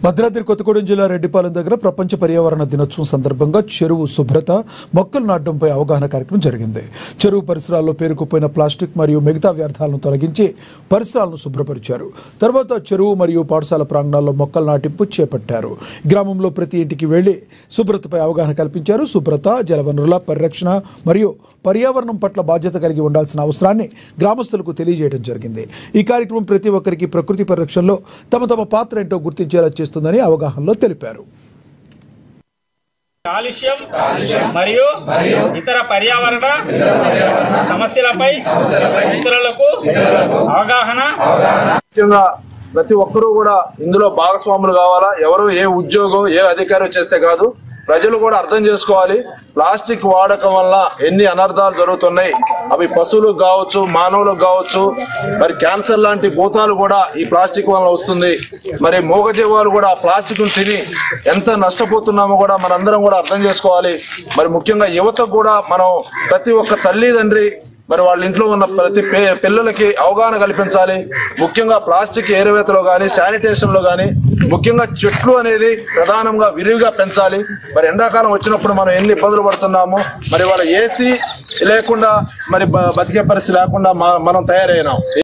భద్రాద్రి కొత్తగూడెం జిల్లా రెడ్డిపాలెం దగ్గర ప్రపంచ పర్యావరణ దినోత్సవం సందర్భంగా చెరువు శుభ్రత, మొక్కలు నాటడంపై అవగాహన కార్యక్రమం జరిగింది. చెరువు పరిసరాల్లో పేరుకుపోయిన ప్లాస్టిక్ మరియు మిగతా వ్యర్థాలను తొలగించి పరిసరాలను శుభ్రపరిచారు. తర్వాత చెరువు మరియు పాఠశాల ప్రాంగణాల్లో మొక్కల నాటింపు చేపట్టారు. గ్రామంలో ప్రతి ఇంటికి వెళ్లి శుభ్రతపై అవగాహన కల్పించారు. శుభ్రత, జలవనరుల పరిరక్షణ మరియు పర్యావరణం పట్ల బాధ్యత కలిగి ఉండాల్సిన అవసరాన్ని గ్రామస్తులకు తెలియజేయడం జరిగింది. ఈ కార్యక్రమం ప్రతి ఒక్కరికి ప్రకృతి పరిరక్షణలో తమ పాత్ర ఏంటో గుర్తించేలా చేస్తుందని అవగాహనలో తెలిపారు. కాలుష్యం మరియు ఇతర పర్యావరణ సమస్యలపై ఇతరులకు అవగాహన. ముఖ్యంగా ప్రతి ఒక్కరూ కూడా ఇందులో భాగస్వాములు కావాలా. ఎవరు ఏ ఉద్యోగం ఏ అధికారం చేస్తే కాదు, ప్రజలు కూడా అర్థం చేసుకోవాలి. ప్లాస్టిక్ వాడకం వల్ల ఎన్ని అనర్థాలు జరుగుతున్నాయి. అవి పశువులకు కావచ్చు, మానవులకు కావచ్చు. మరి క్యాన్సర్ లాంటి భూతాలు కూడా ఈ ప్లాస్టిక్ వల్ల వస్తుంది. మరి మూగజీవాలు కూడా ప్లాస్టిక్ తిని ఎంత నష్టపోతున్నామో కూడా మనందరం కూడా అర్థం చేసుకోవాలి. మరి ముఖ్యంగా యువతకు కూడా మనం ప్రతి ఒక్క తల్లిదండ్రి మరి వాళ్ళ ఇంట్లో ఉన్న ప్రతి పిల్లలకి అవగాహన కల్పించాలి. ముఖ్యంగా ప్లాస్టిక్ ఏరవేతలో కానీ, శానిటేషన్లో కానీ, ముఖ్యంగా చెట్లు అనేది ప్రధానంగా విరివిగా పెంచాలి. మరి ఎండాకాలం వచ్చినప్పుడు మనం ఎన్ని ఇబ్బందులు పడుతున్నాము. మరి వాళ్ళ ఏసీ లేకుండా మరి బతికే పరిస్థితి లేకుండా మనం తయారైనాం.